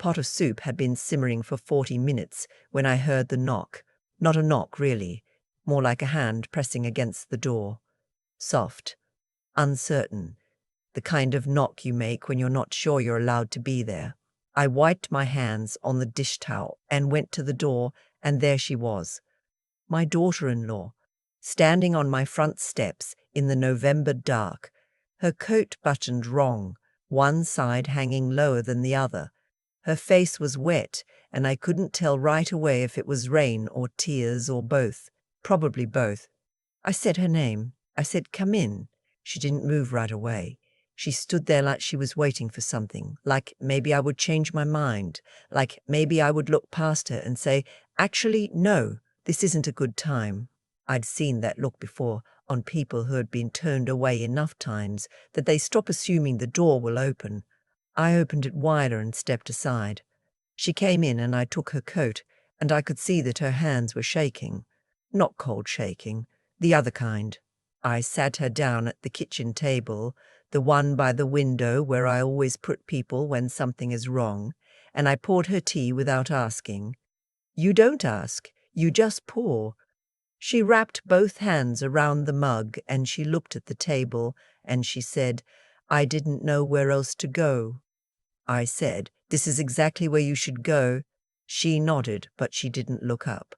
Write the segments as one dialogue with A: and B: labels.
A: pot of soup had been simmering for 40 minutes when I heard the knock. Not a knock, really, more like a hand pressing against the door. Soft, uncertain, the kind of knock you make when you're not sure you're allowed to be there. I wiped my hands on the dish towel and went to the door, and there she was, my daughter-in-law, standing on my front steps in the November dark, her coat buttoned wrong, one side hanging lower than the other. Her face was wet, and I couldn't tell right away if it was rain or tears or both. Probably both. I said her name. I said, "Come in." She didn't move right away. She stood there like she was waiting for something, like maybe I would change my mind, like maybe I would look past her and say, "Actually, no, this isn't a good time." I'd seen that look before on people who had been turned away enough times that they stop assuming the door will open. I opened it wider and stepped aside. She came in and I took her coat, and I could see that her hands were shaking. Not cold shaking, the other kind. I sat her down at the kitchen table, the one by the window where I always put people when something is wrong, and I poured her tea without asking. You don't ask, you just pour. She wrapped both hands around the mug and she looked at the table and she said, "I didn't know where else to go." I said, "This is exactly where you should go." She nodded, but she didn't look up.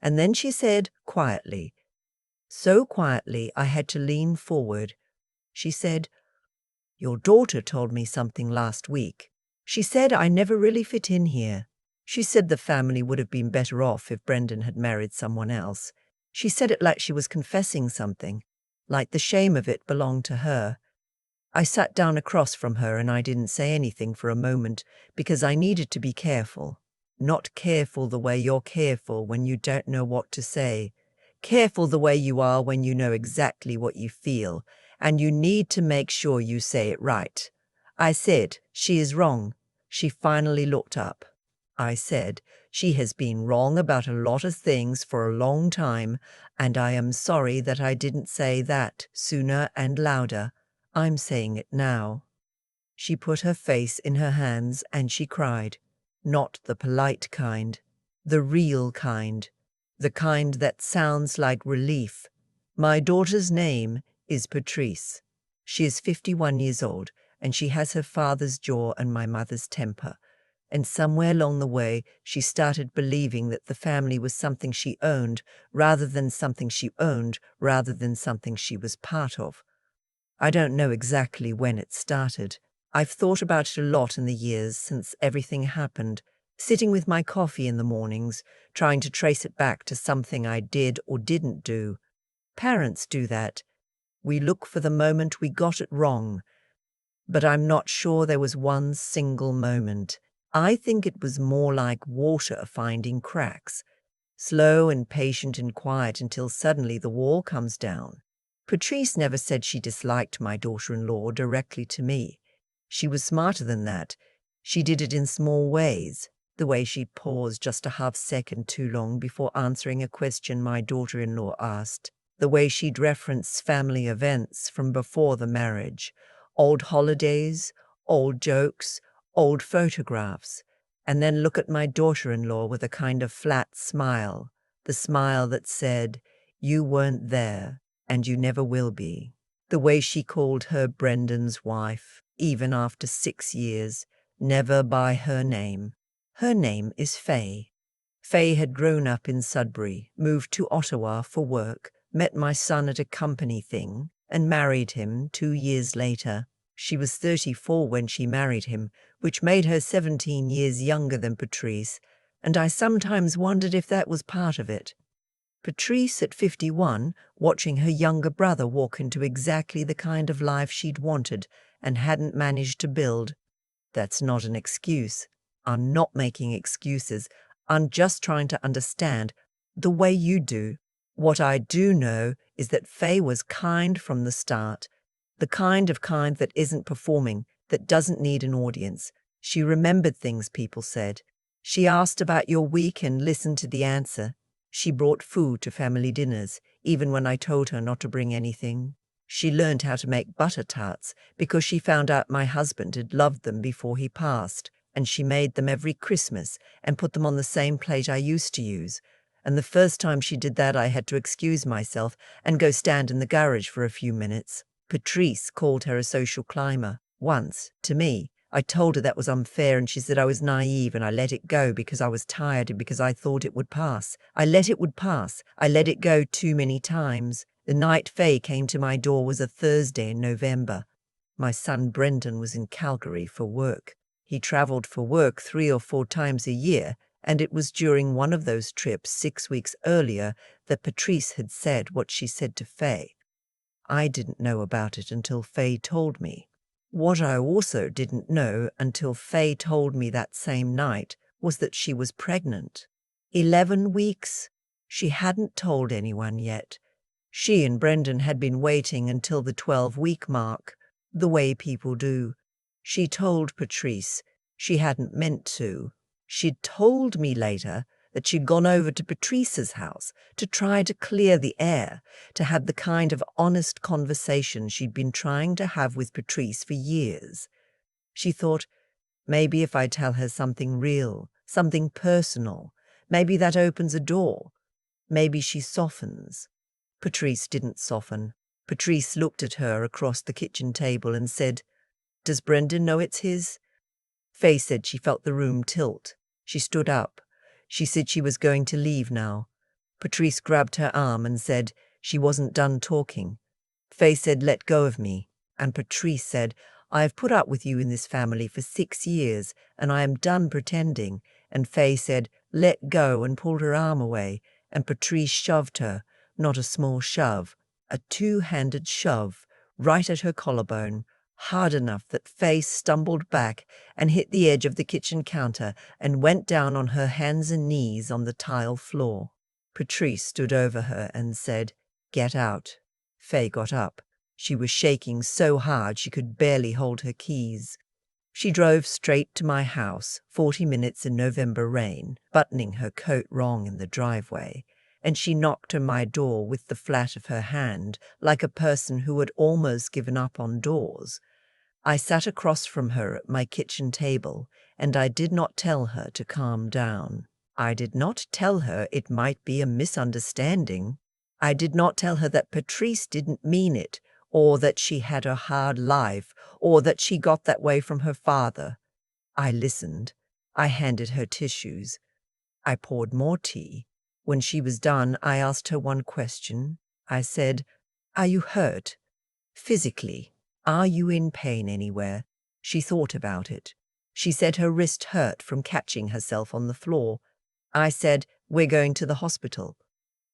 A: And then she said quietly, so quietly I had to lean forward. She said, "Your daughter told me something last week. She said I never really fit in here. She said the family would have been better off if Brendan had married someone else. She said it like she was confessing something, like the shame of it belonged to her." I sat down across from her and I didn't say anything for a moment because I needed to be careful. Not careful the way you're careful when you don't know what to say. Careful the way you are when you know exactly what you feel, and you need to make sure you say it right. I said, "She is wrong." She finally looked up. I said, "She has been wrong about a lot of things for a long time, and I am sorry that I didn't say that sooner and louder. I'm saying it now." She put her face in her hands and she cried. Not the polite kind, the real kind, the kind that sounds like relief. My daughter's name is Patrice. She is 51 years old, and she has her father's jaw and my mother's temper. And somewhere along the way, she started believing that the family was something she owned rather than something she owned rather than something she was part of. I don't know exactly when it started. I've thought about it a lot in the years since everything happened, sitting with my coffee in the mornings, trying to trace it back to something I did or didn't do. Parents do that. We look for the moment we got it wrong. But I'm not sure there was one single moment. I think it was more like water finding cracks, slow and patient and quiet until suddenly the wall comes down. Patrice never said she disliked my daughter-in-law directly to me. She was smarter than that. She did it in small ways, the way she paused just a half-second too long before answering a question my daughter-in-law asked, the way she'd reference family events from before the marriage, old holidays, old jokes, old photographs, and then look at my daughter-in-law with a kind of flat smile, the smile that said, "You weren't there, and you never will be." The way she called her Brendan's wife, even after 6 years, never by her name. Her name is Faye. Faye had grown up in Sudbury, moved to Ottawa for work, met my son at a company thing, and married him 2 years later. She was 34 when she married him, which made her 17 years younger than Patrice, and I sometimes wondered if that was part of it. Patrice at 51, watching her younger brother walk into exactly the kind of life she'd wanted and hadn't managed to build. That's not an excuse. I'm not making excuses. I'm just trying to understand the way you do. What I do know is that Faye was kind from the start. The kind that isn't performing, that doesn't need an audience. She remembered things people said. She asked about your week and listened to the answer. She brought food to family dinners, even when I told her not to bring anything. She learned how to make butter tarts because she found out my husband had loved them before he passed, and she made them every Christmas and put them on the same plate I used to use. And the first time she did that, I had to excuse myself and go stand in the garage for a few minutes. Patrice called her a social climber once, to me. I told her that was unfair, and she said I was naive, and I let it go because I was tired and because I thought it would pass. I let it would pass. I let it go too many times. The night Faye came to my door was a Thursday in November. My son Brendan was in Calgary for work. He travelled for work 3 or 4 times a year, and it was during one of those trips 6 weeks earlier that Patrice had said what she said to Faye. I didn't know about it until Faye told me. What I also didn't know until Faye told me that same night was that she was pregnant. 11 weeks? She hadn't told anyone yet. She and Brendan had been waiting until the 12-week mark, the way people do. She told Patrice. She hadn't meant to. She'd told me later that she'd gone over to Patrice's house to try to clear the air, to have the kind of honest conversation she'd been trying to have with Patrice for years. She thought, maybe if I tell her something real, something personal, maybe that opens a door. Maybe she softens. Patrice didn't soften. Patrice looked at her across the kitchen table and said, "Does Brendan know it's his?" Faye said she felt the room tilt. She stood up. She said she was going to leave now. Patrice grabbed her arm and said she wasn't done talking. Faye said, "Let go of me." And Patrice said, "I have put up with you in this family for 6 years, and I am done pretending." And Faye said, "Let go," and pulled her arm away. And Patrice shoved her, not a small shove, a 2-handed shove, right at her collarbone, hard enough that Faye stumbled back and hit the edge of the kitchen counter and went down on her hands and knees on the tile floor. Patrice stood over her and said, "Get out." Faye got up. She was shaking so hard she could barely hold her keys. She drove straight to my house, 40 minutes in November rain, buttoning her coat wrong in the driveway, and she knocked on my door with the flat of her hand, like a person who had almost given up on doors. I sat across from her at my kitchen table, and I did not tell her to calm down. I did not tell her it might be a misunderstanding. I did not tell her that Patrice didn't mean it, or that she had a hard life, or that she got that way from her father. I listened. I handed her tissues. I poured more tea. When she was done, I asked her one question. I said, "Are you hurt? Physically? Are you in pain anywhere?" She thought about it. She said her wrist hurt from catching herself on the floor. I said, "We're going to the hospital."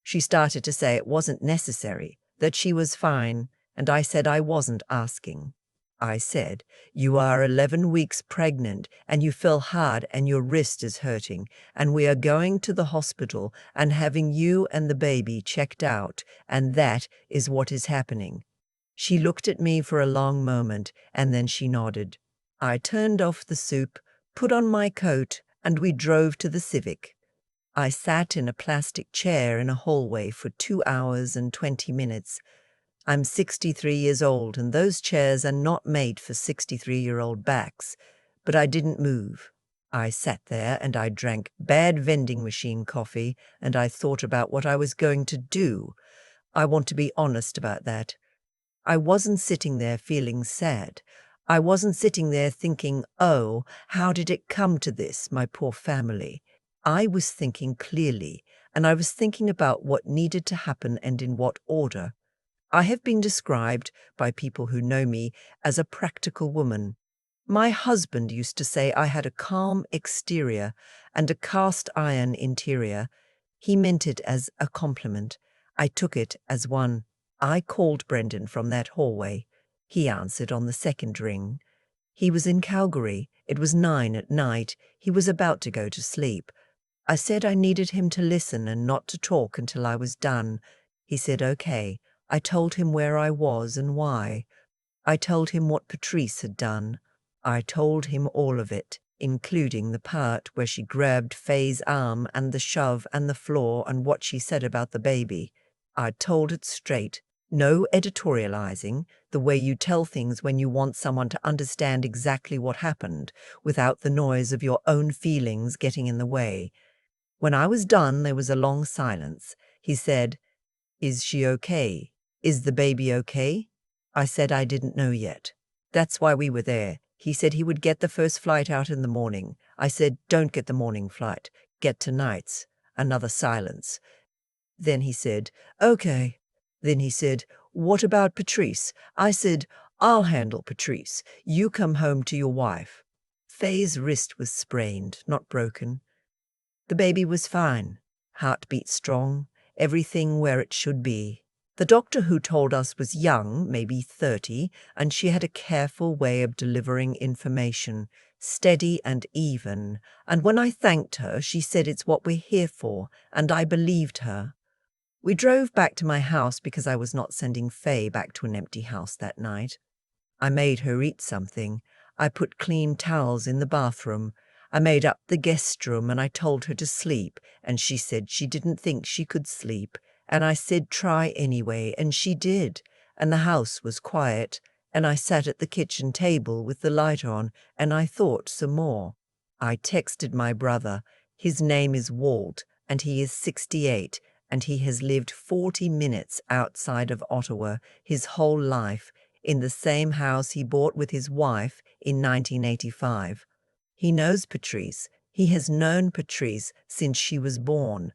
A: She started to say it wasn't necessary, that she was fine, and I said I wasn't asking. I said, "You are 11 weeks pregnant, and you feel hard and your wrist is hurting, and we are going to the hospital and having you and the baby checked out, and that is what is happening." She looked at me for a long moment, and then she nodded. I turned off the soup, put on my coat, and we drove to the Civic. I sat in a plastic chair in a hallway for 2 hours and 20 minutes. I'm 63 years old, and those chairs are not made for 63-year-old backs, but I didn't move. I sat there and I drank bad vending machine coffee, and I thought about what I was going to do. I want to be honest about that. I wasn't sitting there feeling sad. I wasn't sitting there thinking, "Oh, how did it come to this, my poor family?" I was thinking clearly, and I was thinking about what needed to happen and in what order. I have been described by people who know me as a practical woman. My husband used to say I had a calm exterior and a cast iron interior. He meant it as a compliment. I took it as one. I called Brendan from that hallway. He answered on the second ring. He was in Calgary. It was 9 at night. He was about to go to sleep. I said I needed him to listen and not to talk until I was done. He said okay. I told him where I was and why. I told him what Patrice had done. I told him all of it, including the part where she grabbed Faye's arm and the shove and the floor and what she said about the baby. I told it straight. No editorializing, the way you tell things when you want someone to understand exactly what happened, without the noise of your own feelings getting in the way. When I was done, there was a long silence. He said, "Is she okay? Is the baby okay?" I said I didn't know yet. "That's why we were there." He said he would get the first flight out in the morning. I said, "Don't get the morning flight. Get tonight's." Another silence. Then he said, "Okay." Then he said, "What about Patrice?" I said, "I'll handle Patrice. You come home to your wife." Faye's wrist was sprained, not broken. The baby was fine. Heartbeat strong. Everything where it should be. The doctor who told us was young, maybe 30, and she had a careful way of delivering information, steady and even. And when I thanked her, she said it's what we're here for, and I believed her. We drove back to my house because I was not sending Faye back to an empty house that night. I made her eat something. I put clean towels in the bathroom. I made up the guest room and I told her to sleep, and she said she didn't think she could sleep. And I said try anyway, and she did. And the house was quiet, and I sat at the kitchen table with the light on, and I thought some more. I texted my brother. His name is Walt, and he is 68, and he has lived 40 minutes outside of Ottawa his whole life, in the same house he bought with his wife in 1985. He knows Patrice. He has known Patrice since she was born.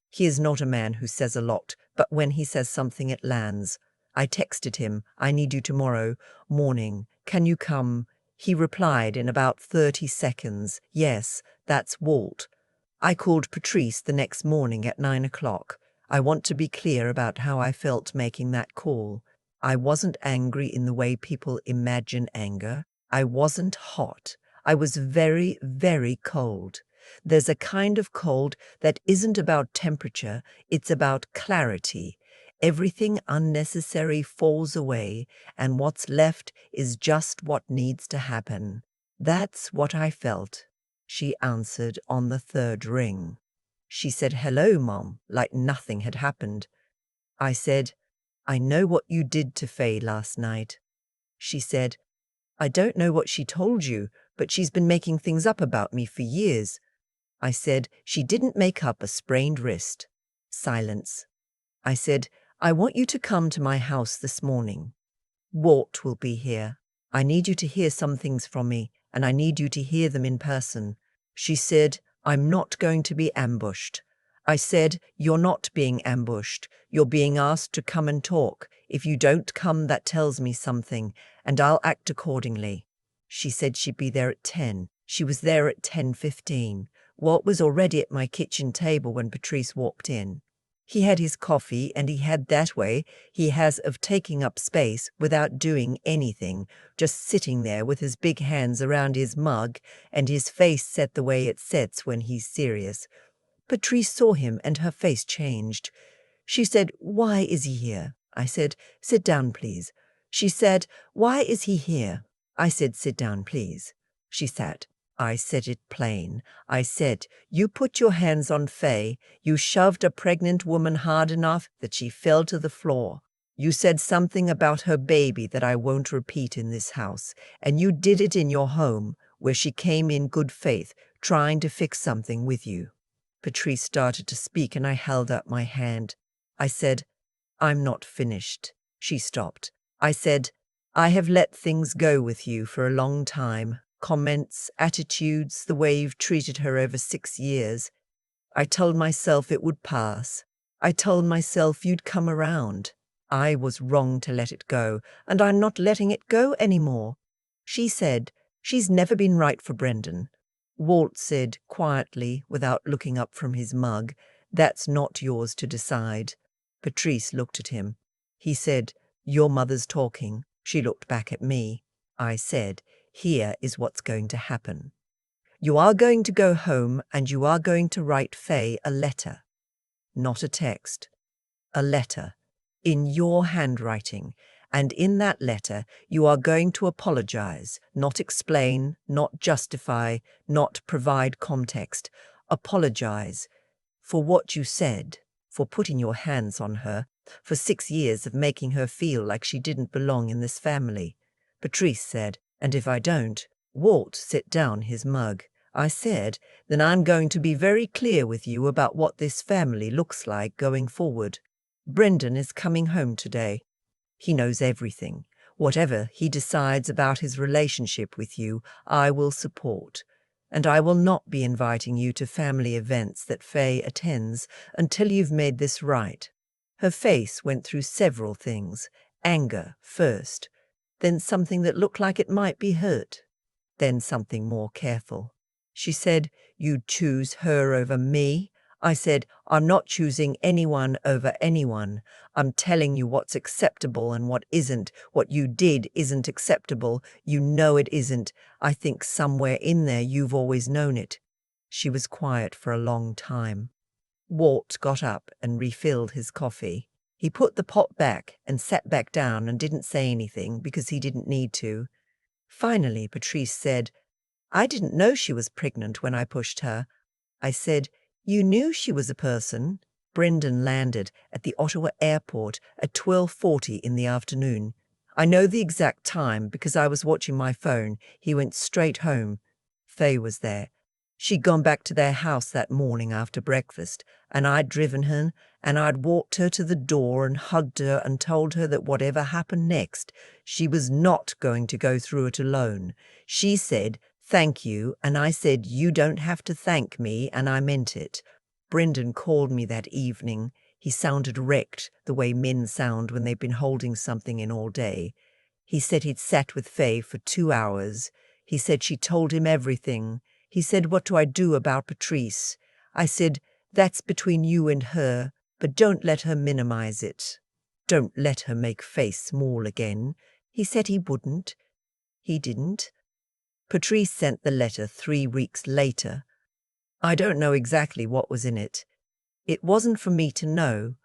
A: He is not a man who says a lot, but when he says something it lands. I texted him, "I need you tomorrow morning. Can you come?" He replied in about 30 seconds, "Yes, that's Walt." I called Patrice the next morning at 9 o'clock. I want to be clear about how I felt making that call. I wasn't angry in the way people imagine anger. I wasn't hot. I was very, very cold. There's a kind of cold that isn't about temperature, it's about clarity. Everything unnecessary falls away, and what's left is just what needs to happen. That's what I felt. She answered on the third ring. She said, "Hello, Mom," like nothing had happened. I said, "I know what you did to Faye last night." She said, "I don't know what she told you, but she's been making things up about me for years." I said, "She didn't make up a sprained wrist." Silence. I said, "I want you to come to my house this morning. Walt will be here. I need you to hear some things from me, and I need you to hear them in person." She said, "I'm not going to be ambushed." I said, "You're not being ambushed. You're being asked to come and talk. If you don't come, that tells me something, and I'll act accordingly." She said she'd be there at 10. She was there at 10:15. Walt was already at my kitchen table when Patrice walked in. He had his coffee, and he had that way he has of taking up space without doing anything, just sitting there with his big hands around his mug and his face set the way it sets when he's serious. Patrice saw him and her face changed. She said, "Why is he here?" I said, "Sit down, please." She said, "Why is he here?" I said, "Sit down, please." She sat. I said it plain. I said, "You put your hands on Faye. You shoved a pregnant woman hard enough that she fell to the floor. You said something about her baby that I won't repeat in this house, and you did it in your home, where she came in good faith, trying to fix something with you." Patrice started to speak, and I held up my hand. I said, "I'm not finished." She stopped. I said, "I have let things go with you for a long time. Comments, attitudes, the way you've treated her over 6 years. I told myself it would pass. I told myself you'd come around. I was wrong to let it go, and I'm not letting it go anymore." She said, "She's never been right for Brendan." Walt said quietly, without looking up from his mug, "That's not yours to decide." Patrice looked at him. He said, "Your mother's talking." She looked back at me. I said, "Here is what's going to happen. You are going to go home and you are going to write Faye a letter. Not a text. A letter. In your handwriting. And in that letter, you are going to apologize, not explain, not justify, not provide context. Apologize for what you said, for putting your hands on her, for 6 years of making her feel like she didn't belong in this family. Patrice said, "And if I don't?" Walt set down his mug. I said, "Then I'm going to be very clear with you about what this family looks like going forward. Brendan is coming home today. He knows everything. Whatever he decides about his relationship with you, I will support. And I will not be inviting you to family events that Faye attends until you've made this right." Her face went through several things. Anger first, then something that looked like it might be hurt, then something more careful. She said, "You'd choose her over me?" I said, "I'm not choosing anyone over anyone. I'm telling you what's acceptable and what isn't. What you did isn't acceptable. You know it isn't. I think somewhere in there you've always known it." She was quiet for a long time. Walt got up and refilled his coffee. He put the pot back and sat back down and didn't say anything because he didn't need to. Finally, Patrice said, "I didn't know she was pregnant when I pushed her." I said, "You knew she was a person." Brendan landed at the Ottawa airport at 12:40 in the afternoon. I know the exact time because I was watching my phone. He went straight home. Faye was there. She'd gone back to their house that morning after breakfast, and I'd driven her, and I'd walked her to the door and hugged her and told her that whatever happened next, she was not going to go through it alone. She said, "Thank you," and I said, "You don't have to thank me," and I meant it. Brendan called me that evening. He sounded wrecked, the way men sound when they've been holding something in all day. He said he'd sat with Faye for 2 hours. He said she told him everything. He said, "What do I do about Patrice?" I said, "That's between you and her, but don't let her minimize it. Don't let her make Faye small again." He said he wouldn't. He didn't. Patrice sent the letter 3 weeks later. I don't know exactly what was in it. It wasn't for me to know.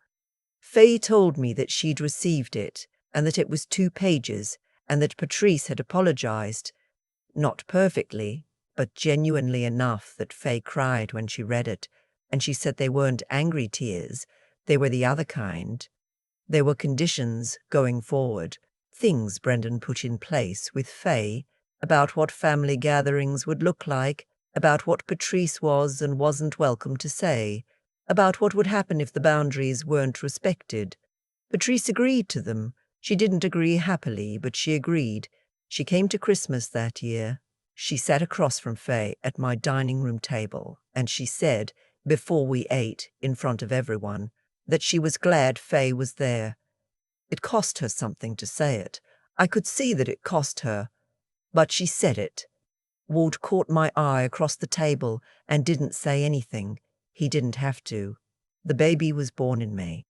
A: Faye told me that she'd received it, and that it was 2 pages, and that Patrice had apologized. Not perfectly, but genuinely enough that Faye cried when she read it, and she said they weren't angry tears, they were the other kind. There were conditions going forward, things Brendan put in place with Faye, about what family gatherings would look like, about what Patrice was and wasn't welcome to say, about what would happen if the boundaries weren't respected. Patrice agreed to them. She didn't agree happily, but she agreed. She came to Christmas that year. She sat across from Faye at my dining room table, and she said, before we ate, in front of everyone, that she was glad Faye was there. It cost her something to say it. I could see that it cost her. But she said it. Walt caught my eye across the table and didn't say anything. He didn't have to. The baby was born in May.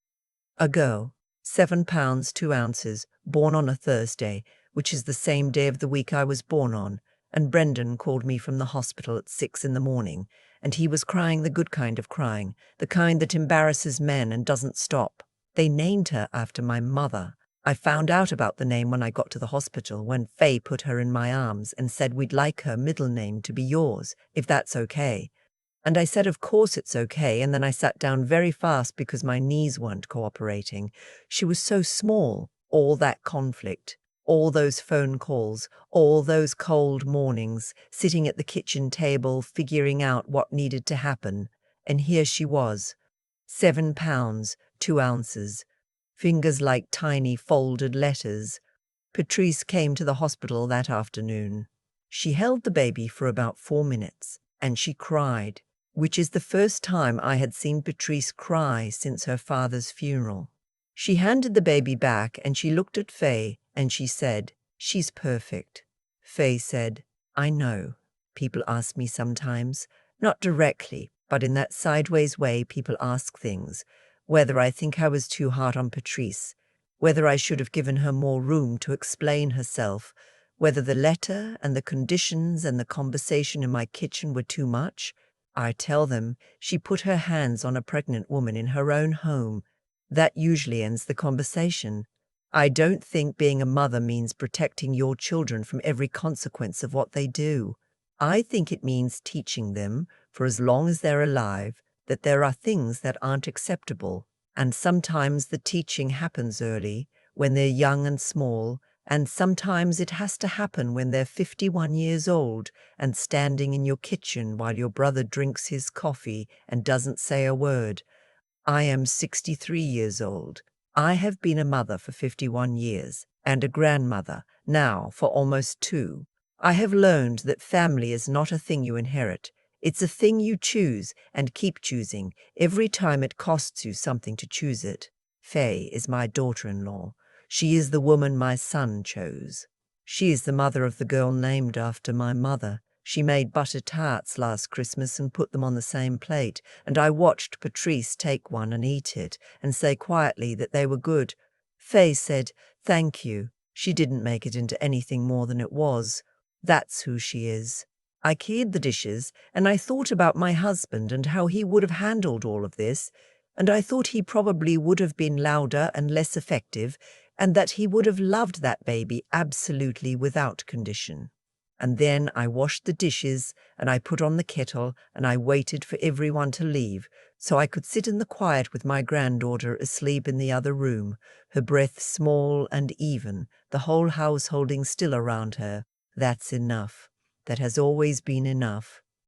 A: A girl, 7 pounds 2 ounces, born on a Thursday, which is the same day of the week I was born on, and Brendan called me from the hospital at 6 in the morning, and he was crying the good kind of crying, the kind that embarrasses men and doesn't stop. They named her after my mother. I found out about the name when I got to the hospital, when Faye put her in my arms and said we'd like her middle name to be yours, if that's okay. And I said, of course it's okay, and then I sat down very fast because my knees weren't cooperating. She was so small, all that conflict, all those phone calls, all those cold mornings, sitting at the kitchen table figuring out what needed to happen. And here she was, 7 pounds 2 ounces, fingers like tiny folded letters. Patrice came to the hospital that afternoon. She held the baby for about 4 minutes, and she cried, which is the first time I had seen Patrice cry since her father's funeral. She handed the baby back and she looked at Faye and she said, "She's perfect." Faye said, "I know. People ask me sometimes, not directly, but in that sideways way people ask things, whether I think I was too hard on Patrice, whether I should have given her more room to explain herself, whether the letter and the conditions and the conversation in my kitchen were too much. I tell them she put her hands on a pregnant woman in her own home. That usually ends the conversation. I don't think being a mother means protecting your children from every consequence of what they do. I think it means teaching them, for as long as they're alive, that there are things that aren't acceptable, And sometimes the teaching happens early, when they're young and small, and sometimes it has to happen when they're 51 years old and standing in your kitchen while your brother drinks his coffee and doesn't say a word. I am 63 years old. I have been a mother for 51 years and a grandmother now for almost 2. I have learned that family is not a thing you inherit. It's a thing you choose and keep choosing every time it costs you something to choose it. Faye is my daughter-in-law. She is the woman my son chose. She is the mother of the girl named after my mother. She made butter tarts last Christmas and put them on the same plate, and I watched Patrice take one and eat it and say quietly that they were good. Faye said, "Thank you." She didn't make it into anything more than it was. That's who she is. I cleared the dishes, and I thought about my husband and how he would have handled all of this, and I thought he probably would have been louder and less effective, and that he would have loved that baby absolutely without condition. And then I washed the dishes, and I put on the kettle, and I waited for everyone to leave, so I could sit in the quiet with my granddaughter asleep in the other room, her breath small and even, the whole house holding still around her. That's enough. That has always been enough.